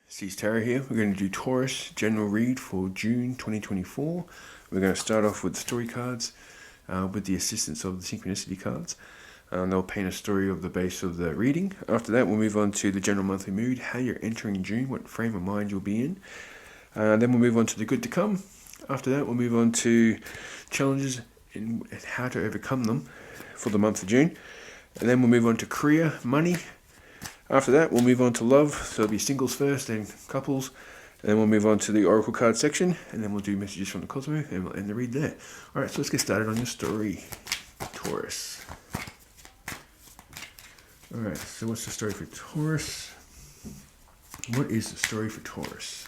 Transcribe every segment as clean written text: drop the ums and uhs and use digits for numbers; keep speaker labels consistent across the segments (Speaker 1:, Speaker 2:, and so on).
Speaker 1: Taurus Tarot here. We're going to do Taurus general read for June 2024. We're going to start off with the story cards with the assistance of the Synchronicity cards. They'll paint a story of the base of the reading. After that, we'll move on to the general monthly mood, how you're entering June, what frame of mind you'll be in. Then we'll move on to the good to come. After that, we'll move on to challenges and how to overcome them for the month of June. And then we'll move on to career, money. After that, we'll move on to love, so it'll be singles first, then couples, and then we'll move on to the oracle card section, and then we'll do messages from the cosmos, and we'll end the read there. Alright, so let's get started on your story, Taurus. Alright, so what's the story for Taurus? What is the story for Taurus?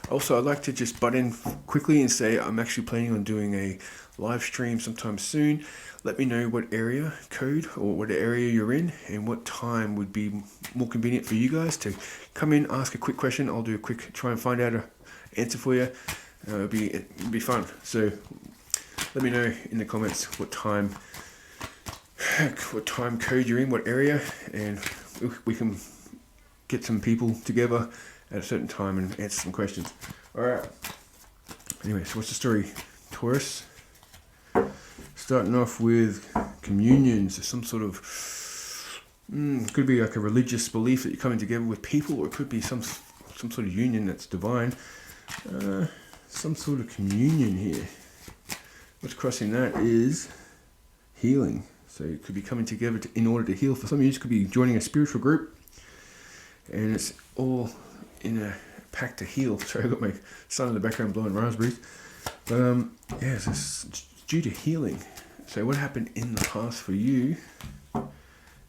Speaker 1: Also, I'd like to just butt in quickly and say I'm actually planning on doing a live stream sometime soon. Let me know what area code or what area you're in and what time would be more convenient for you guys to come in, ask a quick question. I'll do a quick try and find out an answer for you. It'll be fun. So let me know in the comments what time code you're in, what area, and we can get some people together at a certain time and answer some questions. Alright. Anyway, so what's the story, Taurus? Starting off with communions, some sort of, could be like a religious belief that you're coming together with people, or it could be some sort of union that's divine. Some sort of communion here. What's crossing that is healing. So it could be coming together in order to heal. For some of you, it could be joining a spiritual group, and it's all in a pact to heal. Sorry, I got my son in the background blowing raspberries. But yeah, it's due to healing. So what happened in the past for you?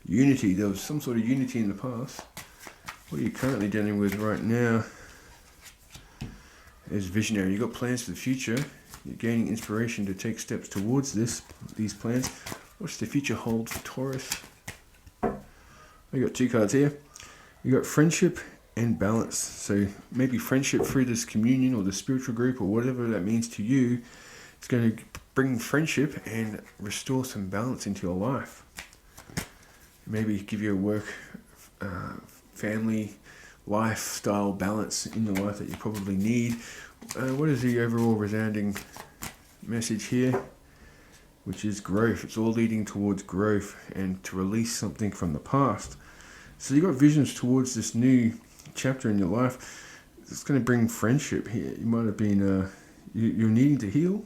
Speaker 1: Unity. There was some sort of unity in the past. What are you currently dealing with right now? Is visionary. You've got plans for the future. You're gaining inspiration to take steps towards these plans. What's the future hold for Taurus? I got two cards here. You got friendship and balance. So maybe friendship through this communion or the spiritual group or whatever that means to you. It's going to bring friendship and restore some balance into your life. Maybe give you a work, family, lifestyle balance in your life that you probably need. What is the overall resounding message here? Which is growth. It's all leading towards growth and to release something from the past. So you've got visions towards this new chapter in your life. It's going to bring friendship here. You might have been, you're needing to heal.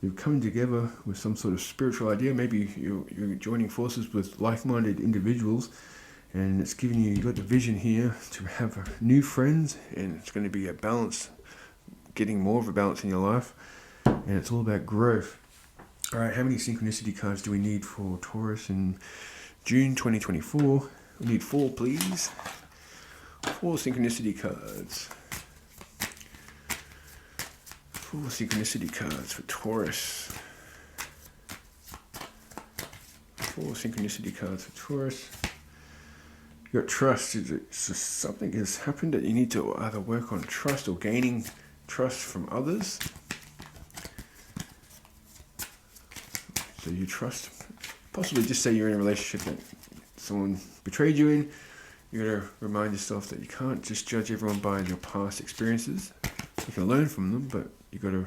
Speaker 1: You're coming together with some sort of spiritual idea. Maybe you're joining forces with like-minded individuals, and it's giving you got the vision here to have new friends, and it's going to be a balance, getting more of a balance in your life, and it's all about growth. All right, how many synchronicity cards do we need for Taurus in June 2024? We need 4, please. 4 synchronicity cards. 4 synchronicity cards for Taurus. 4 synchronicity cards for Taurus. You got trust. Something has happened that you need to either work on trust or gaining trust from others. So you trust. Possibly just say you're in a relationship that someone betrayed you in. You got to remind yourself that you can't just judge everyone by your past experiences. You can learn from them, but you got to,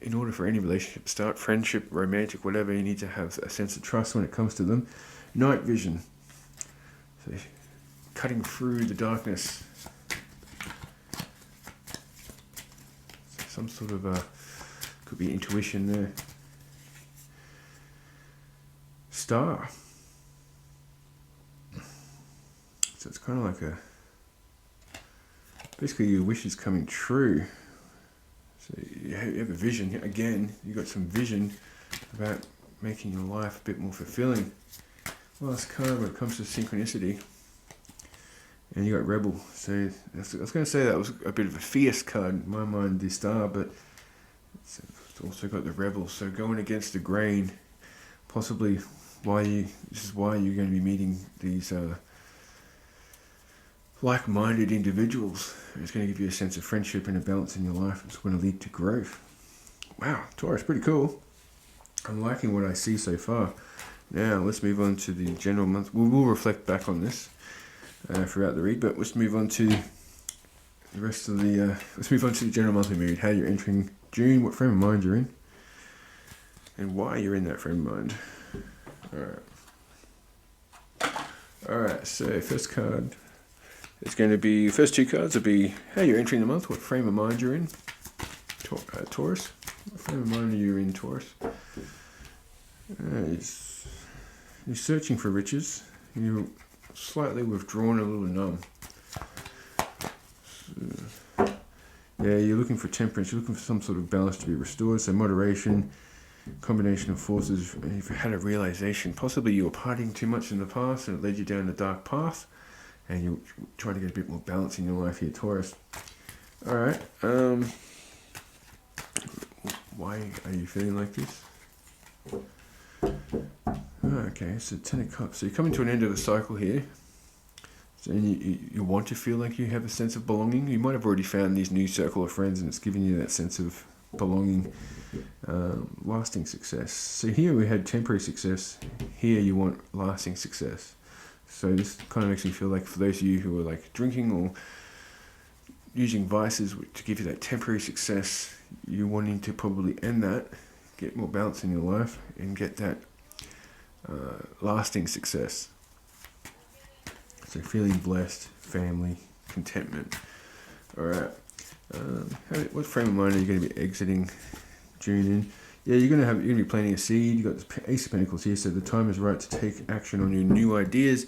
Speaker 1: in order for any relationship to start, friendship, romantic, whatever, you need to have a sense of trust when it comes to them. Night vision. So cutting through the darkness. So some sort of could be intuition there. Star. So it's kind of like basically your wish is coming true. So you have a vision. Again, you got some vision about making your life a bit more fulfilling. Last card when it comes to synchronicity. And you got rebel. So I was going to say that was a bit of a fierce card in my mind, the star, but it's also got the rebel. So going against the grain, possibly this is why you're going to be meeting these like-minded individuals. It's going to give you a sense of friendship and a balance in your life. It's going to lead to growth. Wow, Taurus, pretty cool. I'm liking what I see so far. Now, let's move on to the general month. We will reflect back on this throughout the read, but let's move on to the rest of the, let's move on to the general monthly mood, how you're entering June, what frame of mind you're in, and why you're in that frame of mind. Alright, so first card is going to be, first two cards will be how you're entering the month, what frame of mind you're in, Taurus. What frame of mind are you in, Taurus? You're searching for riches, you're slightly withdrawn, a little numb. Yeah, you're looking for temperance, you're looking for some sort of balance to be restored, so moderation, combination of forces. You've had a realization, possibly you were partying too much in the past and it led you down a dark path, and you're trying to get a bit more balance in your life here, Taurus. Alright, why are you feeling like this? Okay, so 10 of Cups, so you're coming to an end of a cycle here. So you want to feel like you have a sense of belonging. You might have already found these new circle of friends and it's giving you that sense of belonging, lasting success. So here we had temporary success. Here you want lasting success. So this kind of makes me feel like for those of you who are like drinking or using vices to give you that temporary success, you're wanting to probably end that, get more balance in your life and get that lasting success. So feeling blessed, family, contentment. Alright. What frame of mind are you going to be exiting June in? Yeah, you're going to be planting a seed. You've got the Ace of Pentacles here, so the time is right to take action on your new ideas.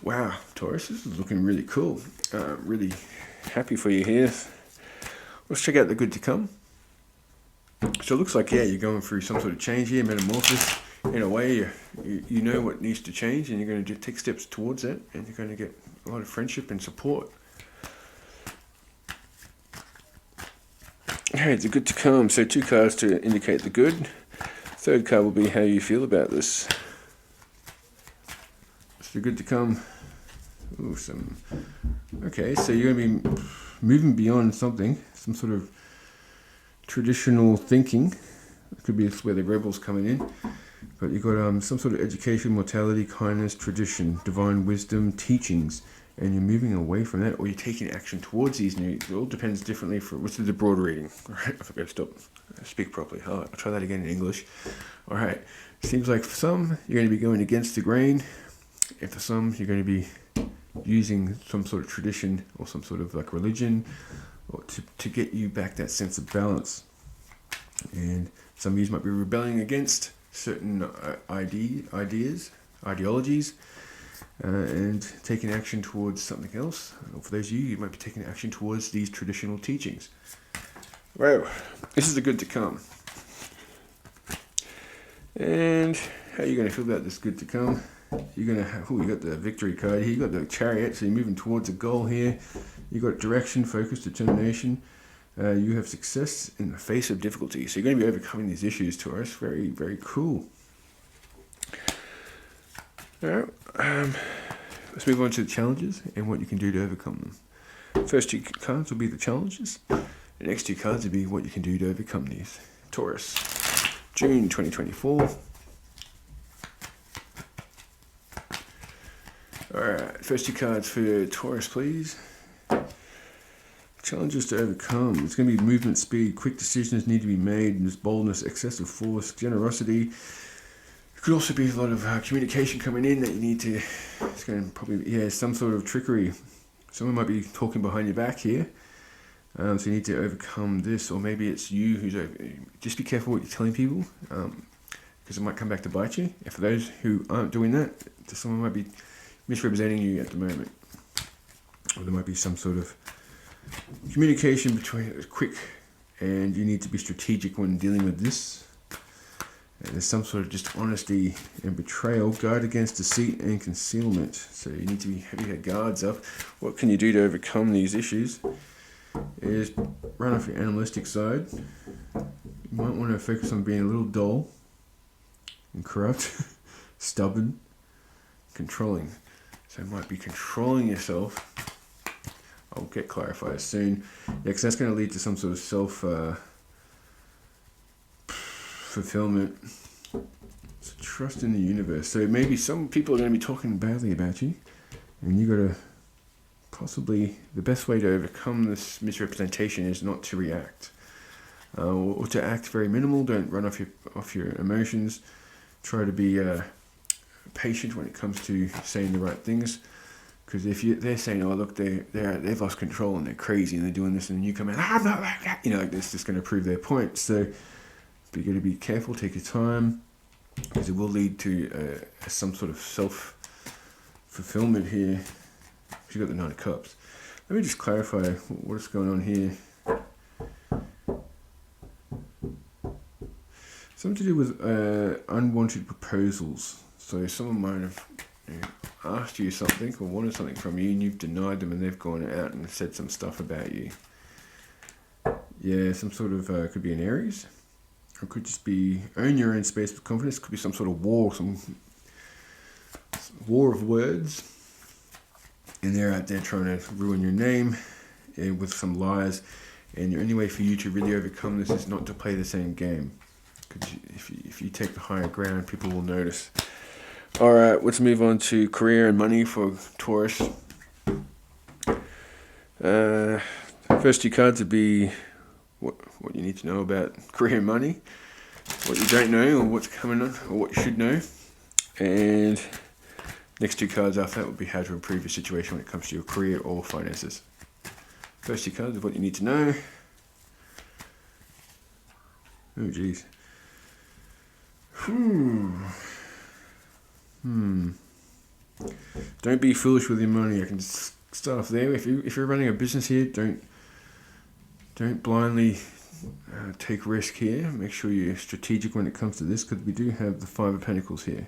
Speaker 1: Wow, Taurus, this is looking really cool. Really happy for you here. Let's check out the good to come. So it looks like, yeah, you're going through some sort of change here, metamorphosis. In a way, you know what needs to change and you're going to take steps towards it, and you're going to get a lot of friendship and support. Okay, it's a good to come. So 2 cards to indicate the good. Third card will be how you feel about this. It's the good to come. Ooh, okay, so you're going to be moving beyond something, some sort of traditional thinking. It could be where the rebels coming in. But you've got some sort of education, mortality, kindness, tradition, divine wisdom, teachings, and you're moving away from that, or you're taking action towards these new. It all depends differently for what's the broad reading. All right, I forgot to stop. Speak properly. I'll try that again in English. All right, seems like for some you're going to be going against the grain, and for some you're going to be using some sort of tradition or some sort of like religion, or to get you back that sense of balance. And some of you might be rebelling against certain ideologies, and taking action towards something else. Or for those of you might be taking action towards these traditional teachings. Wow, this is the good to come. And how are you going to feel about this good to come? You're going to have, you got the victory card here, you got the chariot, so you're moving towards a goal here. You got direction, focus, determination. You have success in the face of difficulty. So you're going to be overcoming these issues, Taurus. Very, very cool. Now, let's move on to the challenges and what you can do to overcome them. First 2 cards will be the challenges. The next 2 cards will be what you can do to overcome these. Taurus, June 2024. Alright, first 2 cards for Taurus, please. Challenges to overcome. It's going to be movement speed, quick decisions need to be made, there's boldness, excessive force, generosity. It could also be a lot of communication coming in that you need to, it's going to probably, yeah, some sort of trickery. Someone might be talking behind your back here. So you need to overcome this, or maybe it's you who's, just be careful what you're telling people, because it might come back to bite you. And for those who aren't doing that, someone might be misrepresenting you at the moment. Or there might be some sort of communication between quick, and you need to be strategic when dealing with this. And there's some sort of dishonesty and betrayal. Guard against deceit and concealment. So you need to have your guards up. What can you do to overcome these issues? Is run off your animalistic side. You might want to focus on being a little dull and corrupt, stubborn, controlling. So it might be controlling yourself. I'll get clarified soon. Yeah, because that's going to lead to some sort of self-fulfillment. So trust in the universe. So maybe some people are going to be talking badly about you, and you got to possibly the best way to overcome this misrepresentation is not to react, or to act very minimal. Don't run off your emotions. Try to be patient when it comes to saying the right things. Because if they're saying, oh look, they've lost control and they're crazy and they're doing this, and you come in, I'm not like that, like this, just going to prove their point. So, but you got to be careful, take your time, because it will lead to some sort of self-fulfillment here. You got the Nine of Cups. Let me just clarify what's going on here. Something to do with unwanted proposals. So someone might have asked you something or wanted something from you, and you've denied them, and they've gone out and said some stuff about you. Yeah, some sort of could be an Aries, or it could just be own your own space with confidence. Could be some sort of war, some war of words, and they're out there trying to ruin your name with some lies. And the only way for you to really overcome this is not to play the same game. Because if you take the higher ground, people will notice. All right, let's move on to career and money for Taurus. First two cards would be what you need to know about career and money, what you don't know, or what's coming on, or what you should know. And next two cards after that would be how to improve your situation when it comes to your career or finances. First two cards of what you need to know. Oh, geez. Don't be foolish with your money. I can just start off there. If you're running a business here, don't blindly take risk here. Make sure you're strategic when it comes to this, because we do have the Five of Pentacles here.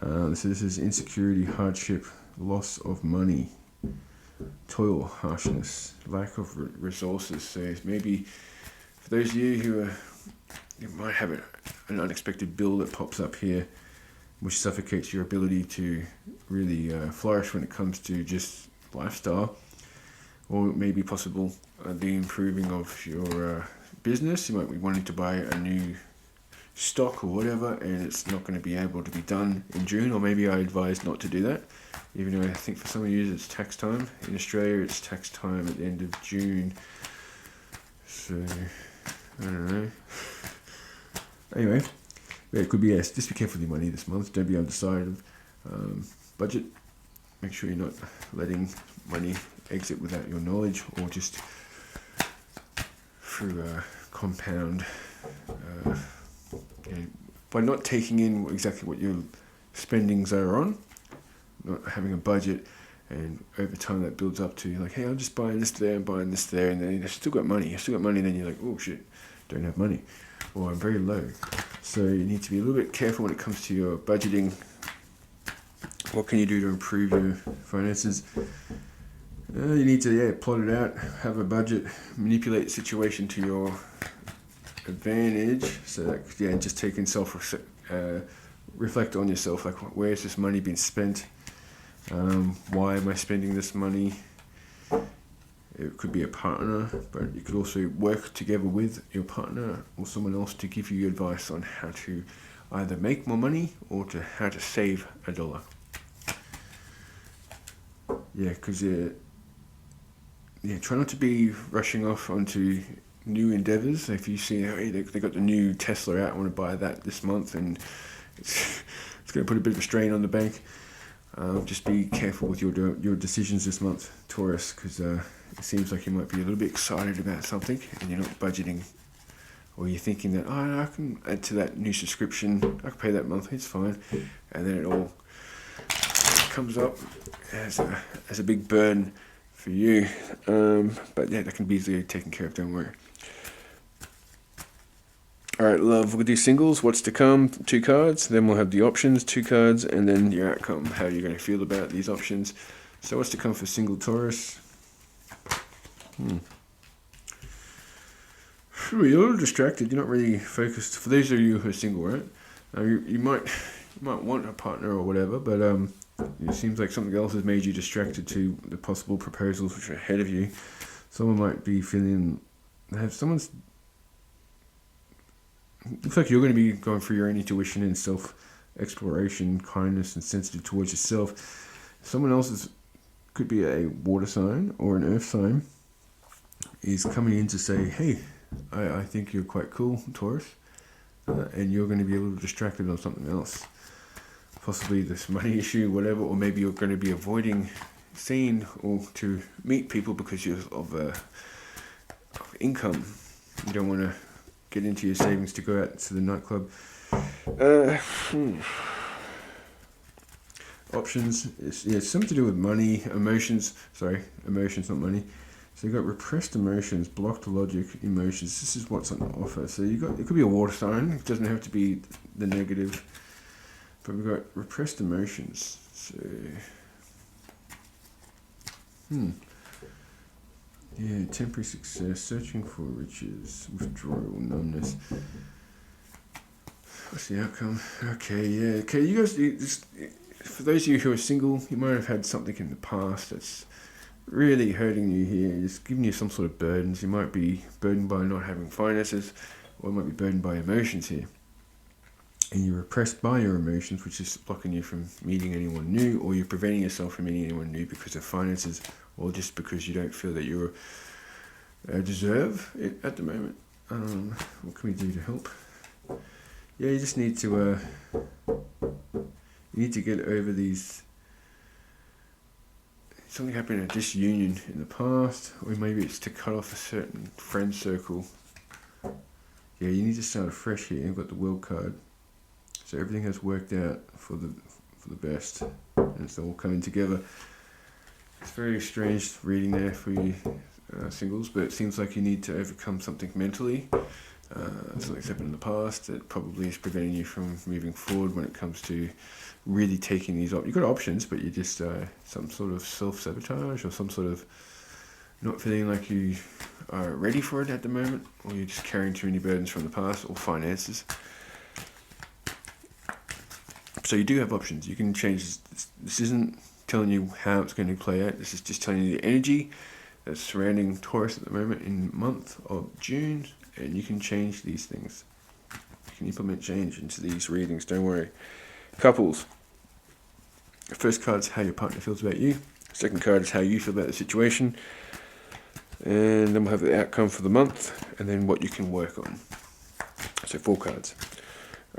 Speaker 1: So this is insecurity, hardship, loss of money, toil, harshness, lack of resources. So maybe for those of you who you might have an unexpected bill that pops up here, which suffocates your ability to really flourish when it comes to just lifestyle, or it may be possible the improving of your business. You might be wanting to buy a new stock or whatever, and it's not going to be able to be done in June, or maybe I advise not to do that, even though I think for some of you it's tax time. In Australia it's tax time at the end of June, so I don't know. Anyway, yeah, it could be yes. Just be careful with your money this month. Don't be undecided. Budget. Make sure you're not letting money exit without your knowledge, or just through compound. By not taking in exactly what your spendings are on, not having a budget, and over time that builds up to like, hey, I'm just buying this there and buying this there, and then you've still got money. Then you're like, oh shit, don't have money, or I'm very low. So you need to be a little bit careful when it comes to your budgeting. What can you do to improve your finances? You need to plot it out, have a budget, manipulate the situation to your advantage. So that just taking reflect on yourself, like where's this money being spent? Why am I spending this money? It could be a partner, but you could also work together with your partner or someone else to give you advice on how to either make more money or to how to save $1. Yeah, because try not to be rushing off onto new endeavors. If you see, hey, they got the new Tesla out, I want to buy that this month, and it's going to put a bit of a strain on the bank. Just be careful with your decisions this month, Taurus, because it seems like you might be a little bit excited about something and you're not budgeting, or you're thinking that, I can add to that new subscription, I can pay that monthly, it's fine, and then it all comes up as a big burden for you. But yeah, that can be easily taken care of, don't worry. Alright, love, we'll do singles, what's to come, 2 cards, then we'll have the options, 2 cards, and then your outcome, how you're going to feel about these options. So what's to come for single Taurus? You're a little distracted, you're not really focused. For those of you who are single, right? You might want a partner or whatever, but it seems like something else has made you distracted to the possible proposals which are ahead of you. Someone might be feeling, looks like you're going to be going through your own intuition and self-exploration, kindness, and sensitive towards yourself. Someone else could be a water sign or an earth sign, is coming in to say, hey, I think you're quite cool, Taurus, and you're going to be a little distracted on something else. Possibly this money issue, whatever, or maybe you're going to be avoiding seeing or to meet people because you're of income. You don't want to get into your savings to go out to the nightclub. Options, it's something to do with money, emotions, not money. So you've got repressed emotions, blocked logic, emotions. This is what's on offer. So it could be a water sign. It doesn't have to be the negative. But we've got repressed emotions. So, yeah, temporary success, searching for riches, withdrawal, numbness. What's the outcome? Okay, yeah. Okay, you guys, for those of you who are single, you might have had something in the past that's really hurting you here. It's giving you some sort of burdens. You might be burdened by not having finances, or you might be burdened by emotions here. And you're repressed by your emotions, which is blocking you from meeting anyone new, or you're preventing yourself from meeting anyone new because of finances, or just because you don't feel that you deserve it at the moment. What can we do to help? Yeah, you just need to get over these. Something happened, a disunion in the past, or maybe it's to cut off a certain friend circle. Yeah, you need to start afresh here. You've got the World card. So everything has worked out for the best, and it's all coming together. It's very strange reading there for you singles, but it seems like you need to overcome something mentally. Something's happened in the past that probably is preventing you from moving forward when it comes to really taking these you've got options, but you're just some sort of self-sabotage, or some sort of not feeling like you are ready for it at the moment, or you're just carrying too many burdens from the past, or finances. So you do have options. You can change this. This isn't telling you how it's going to play out. This is just telling you the energy that's surrounding Taurus at the moment in the month of June, and you can change these things. You can implement change into these readings, don't worry. Couples. The first card is how your partner feels about you. Second card is how you feel about the situation. And then we'll have the outcome for the month, and then what you can work on. So 4 cards.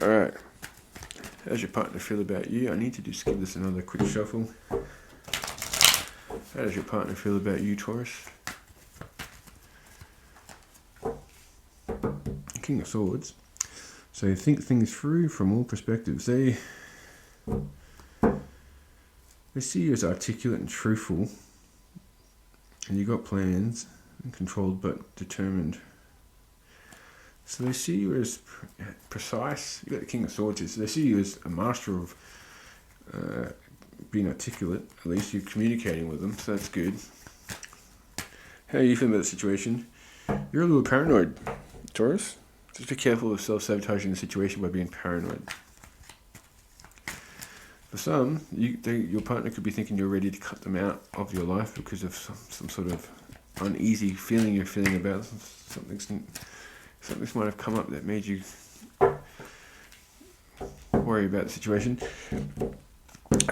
Speaker 1: Alright. How does your partner feel about you? I need to just give this another quick shuffle. How does your partner feel about you, Taurus? King of Swords. So you think things through from all perspectives. They see you as articulate and truthful, and you got plans, and controlled but determined. So they see you as precise. You got the King of Swords here. So they see you as a master of being articulate. At least you're communicating with them, so that's good. How are you feeling about the situation? You're a little paranoid, Taurus. Just be careful of self-sabotaging the situation by being paranoid. For some, your partner could be thinking you're ready to cut them out of your life because of some sort of uneasy feeling you're feeling about something might have come up that made you worry about the situation.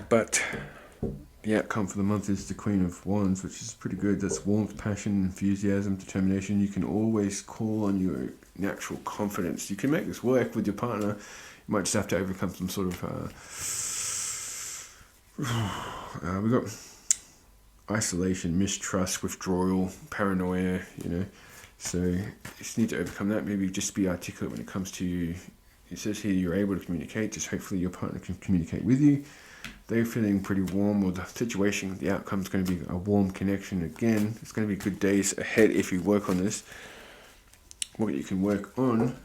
Speaker 1: But the outcome for the month is the Queen of Wands, which is pretty good. That's warmth, passion, enthusiasm, determination. You can always call on your natural confidence. You can make this work with your partner. You might just have to overcome some sort of we've got isolation, mistrust, withdrawal, paranoia, so you just need to overcome that. Maybe just be articulate when it comes to you. It says here you're able to communicate, just hopefully your partner can communicate with you. They're feeling pretty warm, or the situation, the outcome's going to be a warm connection again. It's going to be good days ahead if you work on this. What you can work on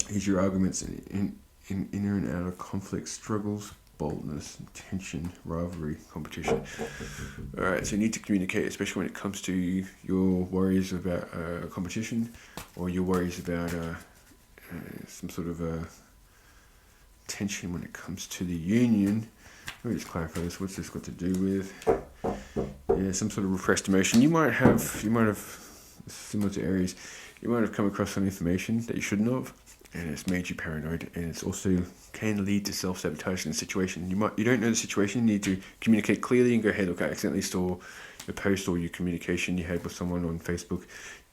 Speaker 1: is your arguments in inner and outer conflict, struggles, boldness, tension, rivalry, competition. Alright, so you need to communicate, especially when it comes to your worries about competition, or your worries about some sort of tension when it comes to the union. Let me just clarify this. What's this got to do with? Yeah, some sort of repressed emotion. You might have, similar to Aries, you might have come across some information that you shouldn't have, and it's made you paranoid, and it's also can lead to self-sabotage in the situation. You don't know the situation, you need to communicate clearly and go, hey, look, I accidentally saw the post or your communication you had with someone on Facebook.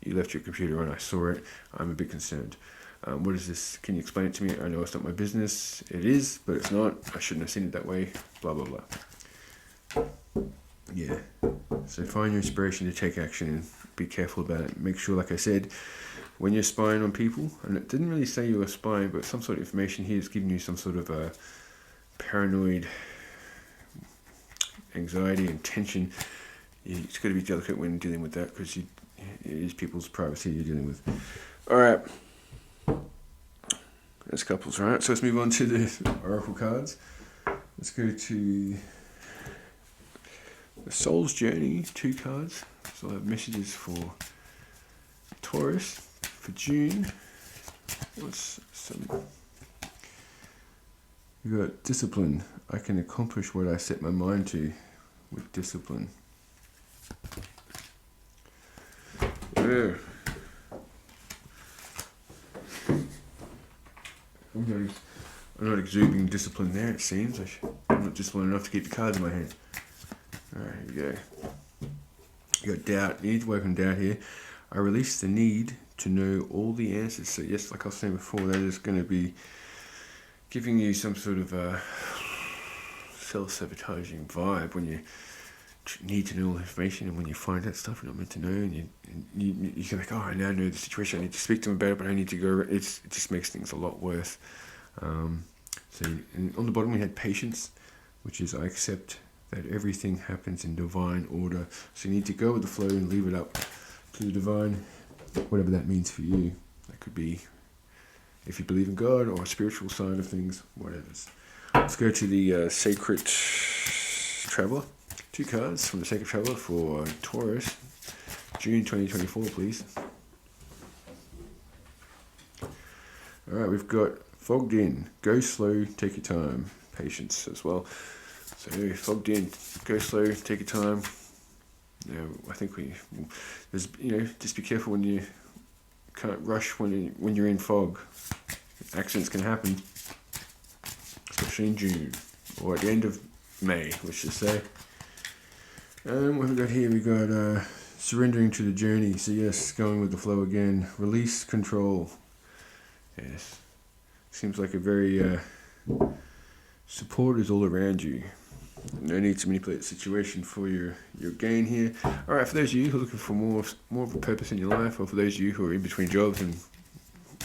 Speaker 1: You left your computer on, I saw it, I'm a bit concerned. What is this? Can you explain it to me? I know it's not my business. It is, but it's not. I shouldn't have seen it that way. Blah, blah, blah. Yeah. So find your inspiration to take action and be careful about it. Make sure, like I said, when you're spying on people, and it didn't really say you were spying, but some sort of information here is giving you some sort of a paranoid anxiety and tension. It's got to be delicate when dealing with that, because it is people's privacy you're dealing with. All right. That's couples, right? So let's move on to the oracle cards. Let's go to the Soul's Journey, 2 cards. So I'll have messages for Taurus for June. What's some? You got discipline. I can accomplish what I set my mind to with discipline. Yeah. I'm not exuding discipline there, it seems. I'm not disciplined enough to keep the cards in my hand. Alright, here we go. You got doubt. You need to work on doubt here. I release the need to know all the answers. So yes, like I was saying before, that is going to be giving you some sort of a self-sabotaging vibe when you need to know all the information, and when you find that stuff you're not meant to know, and you can like, oh, I now know the situation, I need to speak to them about it, but I need to go. It just makes things a lot worse. So on the bottom we had patience, which is I accept that everything happens in divine order. So you need to go with the flow and leave it up to the divine, whatever that means for you. That could be if you believe in God or a spiritual side of things, whatever. Let's go to the Sacred Traveler. 2 cards from the Sacred Traveler for Taurus, June 2024, please. Alright, we've got Fogged In, go slow, take your time, patience as well. So, fogged in, go slow, take your time. I think there's, just be careful when you can't rush when you're in fog. Accidents can happen, especially in June, or at the end of May, let's just say. What have we got here? We got surrendering to the journey. So yes, going with the flow again. Release control. Yes. Seems like a very support is all around you. No need to manipulate the situation for your gain here. Alright, for those of you who are looking for more of a purpose in your life, or for those of you who are in between jobs and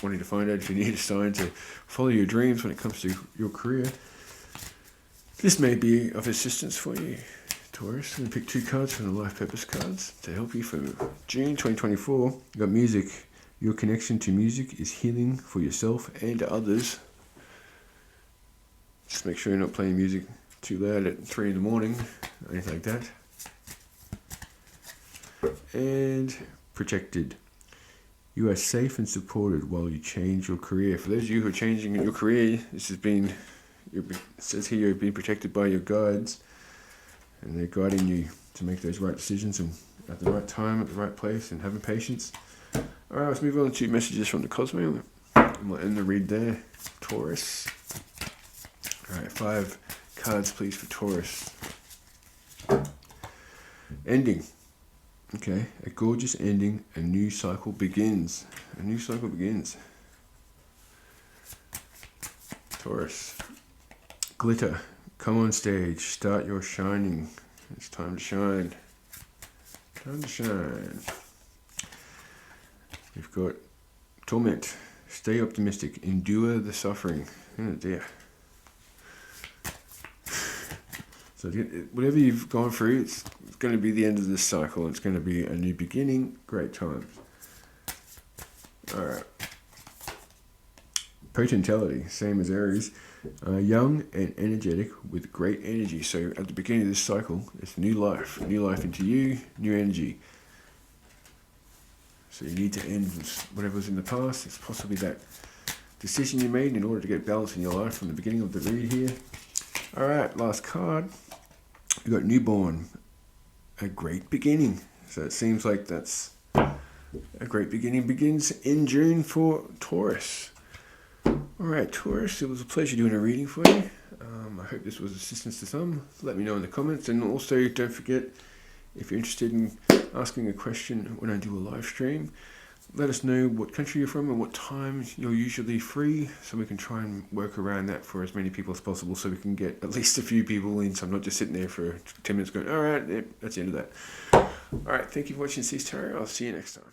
Speaker 1: wanting to find out if you need a sign to follow your dreams when it comes to your career, this may be of assistance for you. Taurus, I'm going to pick 2 cards from the Life Purpose cards to help you for June 2024. You got music. Your connection to music is healing for yourself and others. Just make sure you're not playing music too loud at 3 in the morning, anything like that. And protected. You are safe and supported while you change your career. For those of you who are changing your career, it says here you're being protected by your guides, and they're guiding you to make those right decisions and at the right time, at the right place, and having patience. Alright, let's move on to messages from the Cosmo. We'll end the read there. Taurus. Alright, 5 cards please for Taurus. Ending. Okay, a gorgeous ending. A new cycle begins. A new cycle begins. Taurus. Glitter. Come on stage. Start your shining. It's time to shine. Time to shine. We've got torment. Stay optimistic. Endure the suffering. Oh dear. So whatever you've gone through, it's going to be the end of this cycle. It's going to be a new beginning. Great times. Alright. Potentality. Same as Aries. Young and energetic with great energy. So at the beginning of this cycle, it's new life into you, new energy. So you need to end with whatever's in the past. It's possibly that decision you made in order to get balance in your life from the beginning of the read here. Alright, last card. We've got newborn. A great beginning. So it seems like that's a great beginning begins in June for Taurus. Alright, Taurus, it was a pleasure doing a reading for you. I hope this was assistance to some. Let me know in the comments, and also don't forget, if you're interested in asking a question when I do a live stream, let us know what country you're from and what time you're usually free, so we can try and work around that for as many people as possible, so we can get at least a few people in, so I'm not just sitting there for 10 minutes going, alright, yep, that's the end of that. Alright, thank you for watching Cease Tarot. I'll see you next time.